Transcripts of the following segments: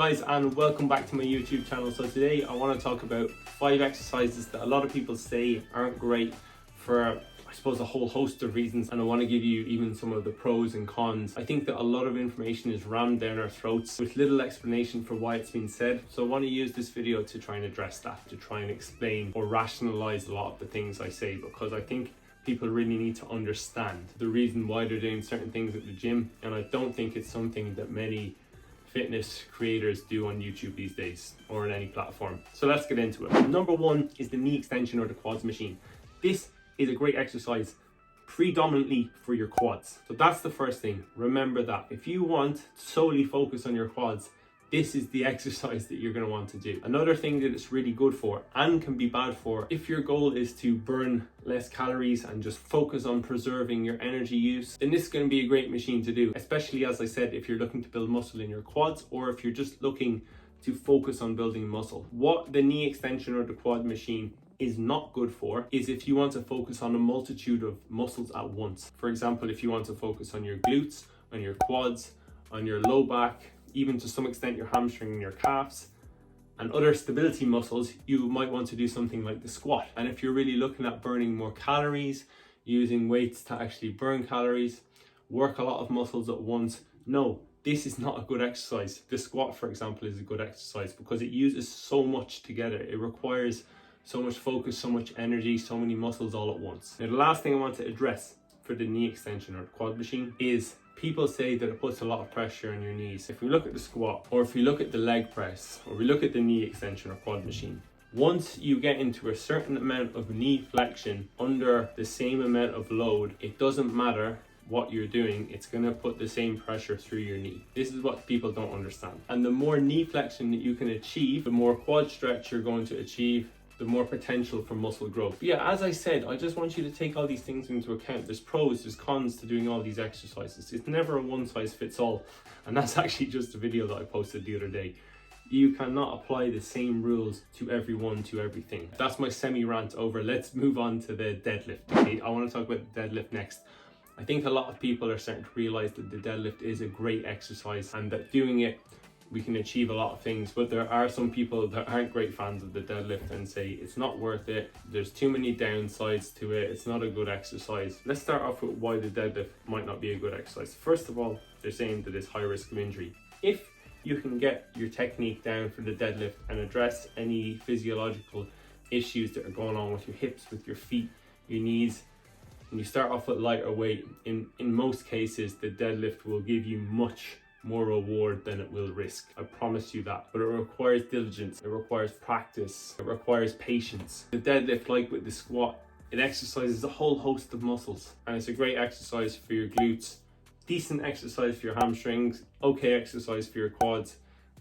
guys, and welcome back to my YouTube channel. So today I want to talk about 5 exercises that a lot of people say aren't great for, I suppose, a whole host of reasons, and I want to give you even some of the pros and cons. I think that a lot of information is rammed down our throats with little explanation for why it's been said. So I want to use this video to try and address that, to try and explain or rationalize a lot of the things I say, because I think people really need to understand the reason why they're doing certain things at the gym, and I don't think it's something that many fitness creators do on YouTube these days or on any platform. So let's get into it. Number 1 is the knee extension or the quads machine. This is a great exercise predominantly for your quads. So that's the first thing. Remember that. If you want to solely focus on your quads, this is the exercise that you're going to want to do. Another thing that it's really good for and can be bad for, if your goal is to burn less calories and just focus on preserving your energy use, then this is going to be a great machine to do, especially, as I said, if you're looking to build muscle in your quads or if you're just looking to focus on building muscle. What the knee extension or the quad machine is not good for is if you want to focus on a multitude of muscles at once. For example, if you want to focus on your glutes, on your quads, on your low back, even to some extent your hamstring and your calves and other stability muscles, you might want to do something like the squat. And if you're really looking at burning more calories, using weights to actually burn calories, work a lot of muscles at once, no, this is not a good exercise. The squat, for example, is a good exercise because it uses so much together. It requires so much focus, so much energy, so many muscles all at once. Now, the last thing I want to address for the knee extension or the quad machine is people say that it puts a lot of pressure on your knees. If we look at the squat, or if we look at the leg press, or we look at the knee extension or quad machine, once you get into a certain amount of knee flexion under the same amount of load, it doesn't matter what you're doing, it's going to put the same pressure through your knee. This is what people don't understand. And the more knee flexion that you can achieve, the more quad stretch you're going to achieve, the more potential for muscle growth. But yeah, as I said, I just want you to take all these things into account. There's pros, there's cons to doing all these exercises. It's never a one size fits all. And that's actually just a video that I posted the other day. You cannot apply the same rules to everyone, to everything. That's my semi-rant over. Let's move on to the deadlift. Okay, I want to talk about the deadlift next. I think a lot of people are starting to realize that the deadlift is a great exercise and that doing it, we can achieve a lot of things, but there are some people that aren't great fans of the deadlift and say it's not worth it, there's too many downsides to it, it's not a good exercise. Let's start off with why the deadlift might not be a good exercise. First of all, they're saying that it's high risk of injury. If you can get your technique down for the deadlift and address any physiological issues that are going on with your hips, with your feet, your knees, and you start off with lighter weight, in most cases the deadlift will give you much more reward than it will risk. I promise you that. But it requires diligence, it requires practice, it requires patience. The deadlift, like with the squat, it exercises a whole host of muscles, and it's a great exercise for your glutes, decent exercise for your hamstrings, okay exercise for your quads,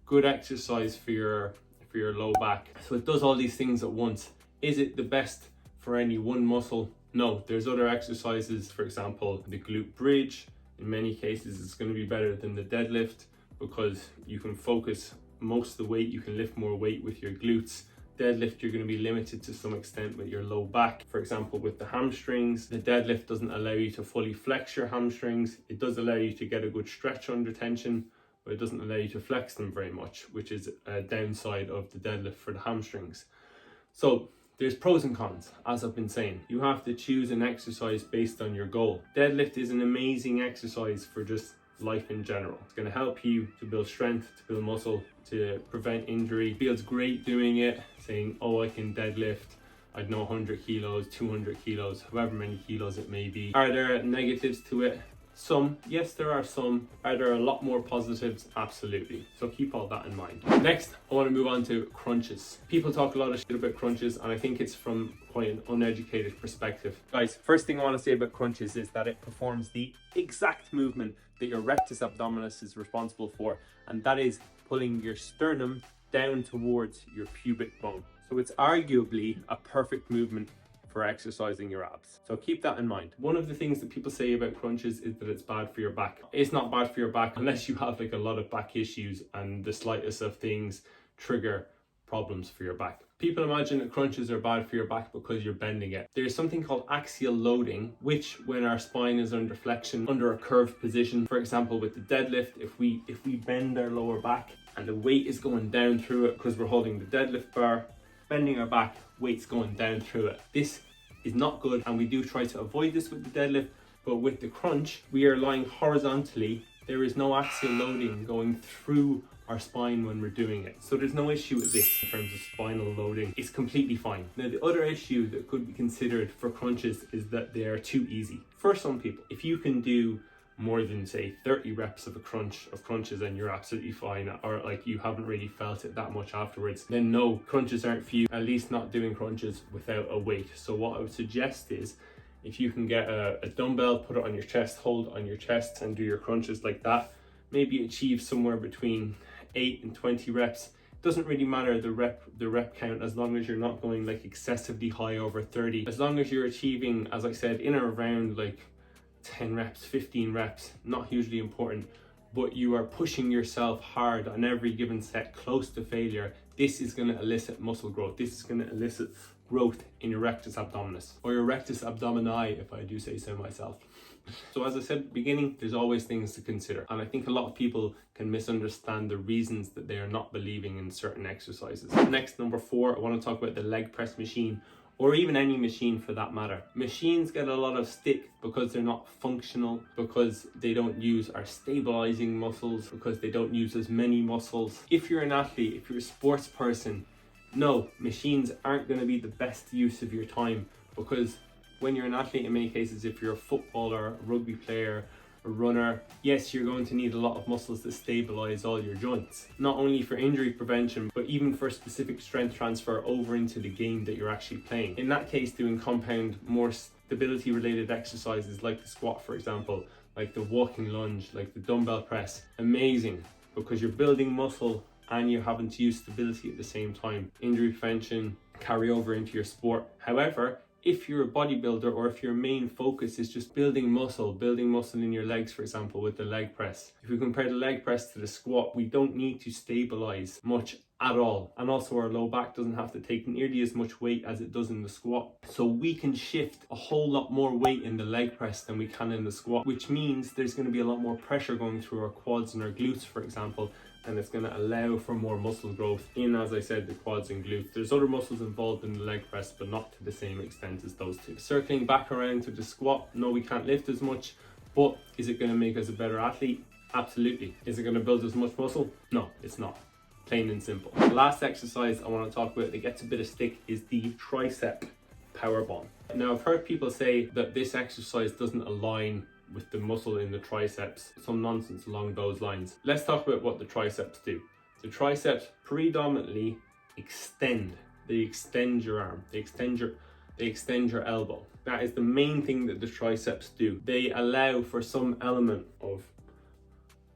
good exercise for your low back. So it does all these things at once. Is it the best for any one muscle? No, there's other exercises, for example, the glute bridge. In many cases, it's going to be better than the deadlift because you can focus most of the weight, you can lift more weight with your glutes. Deadlift, you're going to be limited to some extent with your low back. For example, with the hamstrings, the deadlift doesn't allow you to fully flex your hamstrings. It does allow you to get a good stretch under tension, but it doesn't allow you to flex them very much, which is a downside of the deadlift for the hamstrings. So there's pros and cons, as I've been saying. You have to choose an exercise based on your goal. Deadlift is an amazing exercise for just life in general. It's going to help you to build strength, to build muscle, to prevent injury. It feels great doing it, saying, oh, I can deadlift, I don't know, 100 kilos, 200 kilos, however many kilos it may be. Are there negatives to it? Some, yes, there are some. Are there a lot more positives? Absolutely. So keep all that in mind. Next, I want to move on to crunches. People talk a lot of shit about crunches, and I think it's from quite an uneducated perspective. Guys, first thing I want to say about crunches is that it performs the exact movement that your rectus abdominis is responsible for, and that is pulling your sternum down towards your pubic bone. So it's arguably a perfect movement for exercising your abs. So keep that in mind. One of the things that people say about crunches is that it's bad for your back. It's not bad for your back unless you have like a lot of back issues and the slightest of things trigger problems for your back. People imagine that crunches are bad for your back because you're bending it. There's something called axial loading, which when our spine is under flexion, under a curved position, for example with the deadlift, if we bend our lower back and the weight is going down through it because we're holding the deadlift bar, bending our back, weight's going down through it. This is not good, and we do try to avoid this with the deadlift, but with the crunch, we are lying horizontally. There is no axial loading going through our spine when we're doing it. So there's no issue with this in terms of spinal loading. It's completely fine. Now the other issue that could be considered for crunches is that they are too easy. For some people, if you can do more than say 30 reps of crunches and you're absolutely fine, or like you haven't really felt it that much afterwards, then no, crunches aren't for you, at least not doing crunches without a weight. So what I would suggest is if you can get a dumbbell, put it on your chest, hold on your chest and do your crunches like that, maybe achieve somewhere between 8 and 20 reps. It doesn't really matter the rep count, as long as you're not going like excessively high over 30. As long as you're achieving, as I said, in or around like 10 reps, 15 reps, not hugely important, but you are pushing yourself hard on every given set close to failure. This is going to elicit muscle growth. This is going to elicit growth in your rectus abdominis, or your rectus abdomini, if I do say so myself. So as I said at the beginning, there's always things to consider. And I think a lot of people can misunderstand the reasons that they are not believing in certain exercises. Next, number 4, I want to talk about the leg press machine, or even any machine for that matter. Machines get a lot of stick because they're not functional, because they don't use our stabilizing muscles, because they don't use as many muscles. If you're an athlete, if you're a sports person, no, machines aren't going to be the best use of your time, because when you're an athlete, in many cases, if you're a footballer, a rugby player, a runner, yes, you're going to need a lot of muscles to stabilize all your joints, not only for injury prevention, but even for specific strength transfer over into the game that you're actually playing. In that case, doing compound, more stability related exercises like the squat, for example, like the walking lunge, like the dumbbell press, amazing, because you're building muscle and you're having to use stability at the same time. Injury prevention, carry over into your sport. However, if you're a bodybuilder, or if your main focus is just building muscle in your legs, for example, with the leg press. If we compare the leg press to the squat, we don't need to stabilize much at all. And also our low back doesn't have to take nearly as much weight as it does in the squat. So we can shift a whole lot more weight in the leg press than we can in the squat, which means there's going to be a lot more pressure going through our quads and our glutes, for example, and it's going to allow for more muscle growth in, as I said, the quads and glutes. There's other muscles involved in the leg press, but not to the same extent as those two. Circling back around to the squat, no, we can't lift as much, but is it going to make us a better athlete? Absolutely. Is it going to build as much muscle? No, it's not. Plain and simple. The last exercise I want to talk about that gets a bit of stick is the tricep power bomb. Now, I've heard people say that this exercise doesn't align with the muscle in the triceps, some nonsense along those lines. Let's talk about what the triceps do. The triceps predominantly extend. They extend your arm. They extend your elbow. That is the main thing that the triceps do. They allow for some element of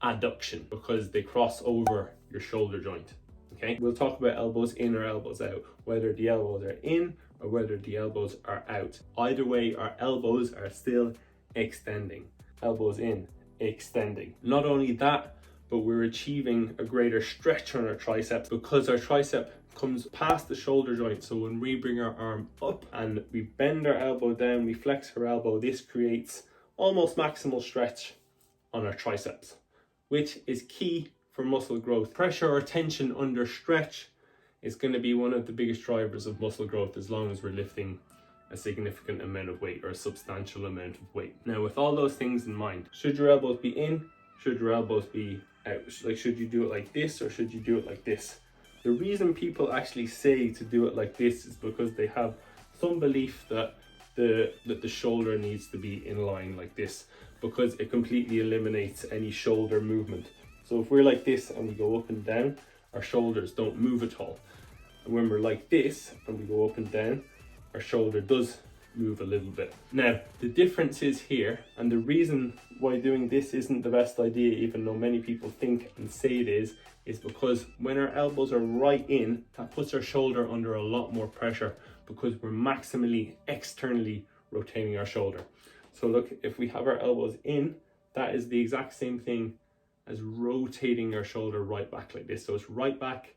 adduction because they cross over your shoulder joint. Okay, we'll talk about elbows in or elbows out, whether the elbows are in or whether the elbows are out. Either way, our elbows are still extending. Elbows in, extending. Not only that, but we're achieving a greater stretch on our triceps because our tricep comes past the shoulder joint. So when we bring our arm up and we bend our elbow down, we flex our elbow, this creates almost maximal stretch on our triceps, which is key for muscle growth. Pressure or tension under stretch is going to be one of the biggest drivers of muscle growth as long as we're lifting a significant amount of weight or a substantial amount of weight. Now, with all those things in mind, should your elbows be in? Should your elbows be out? Like, should you do it like this or should you do it like this? The reason people actually say to do it like this is because they have some belief that the shoulder needs to be in line like this, because it completely eliminates any shoulder movement. So if we're like this and we go up and down, our shoulders don't move at all. And when we're like this and we go up and down, our shoulder does move a little bit. Now, the difference is here, and the reason why doing this isn't the best idea, even though many people think and say it is because when our elbows are right in, that puts our shoulder under a lot more pressure because we're maximally externally rotating our shoulder. So look, if we have our elbows in, that is the exact same thing as rotating our shoulder right back like this. So it's right back,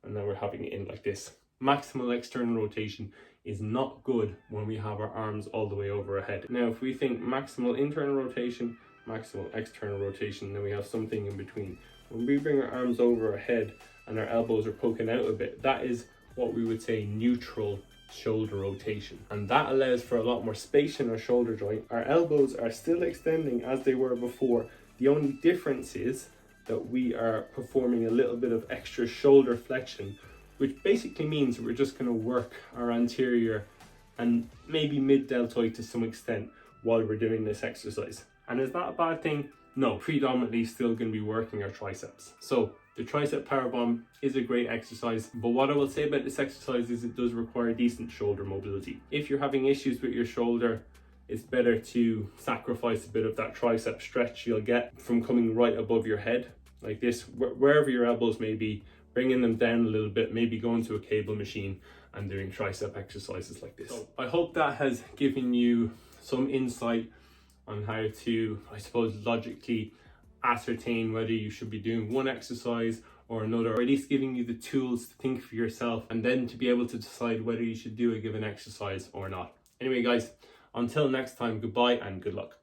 and now we're having it in like this. Maximal external rotation is not good when we have our arms all the way over our head. Now, if we think maximal internal rotation, maximal external rotation, then we have something in between. When we bring our arms over our head and our elbows are poking out a bit, that is what we would say neutral shoulder rotation. And that allows for a lot more space in our shoulder joint. Our elbows are still extending as they were before. The only difference is that we are performing a little bit of extra shoulder flexion, which basically means we're just going to work our anterior and maybe mid-deltoid to some extent while we're doing this exercise. And is that a bad thing? No, predominantly still going to be working our triceps. So the tricep power bomb is a great exercise, but what I will say about this exercise is it does require decent shoulder mobility. If you're having issues with your shoulder, it's better to sacrifice a bit of that tricep stretch you'll get from coming right above your head, like this, wherever your elbows may be, bringing them down a little bit, maybe going to a cable machine and doing tricep exercises like this. So I hope that has given you some insight on how to, I suppose, logically ascertain whether you should be doing one exercise or another, or at least giving you the tools to think for yourself and then to be able to decide whether you should do a given exercise or not. Anyway, guys, until next time, goodbye and good luck.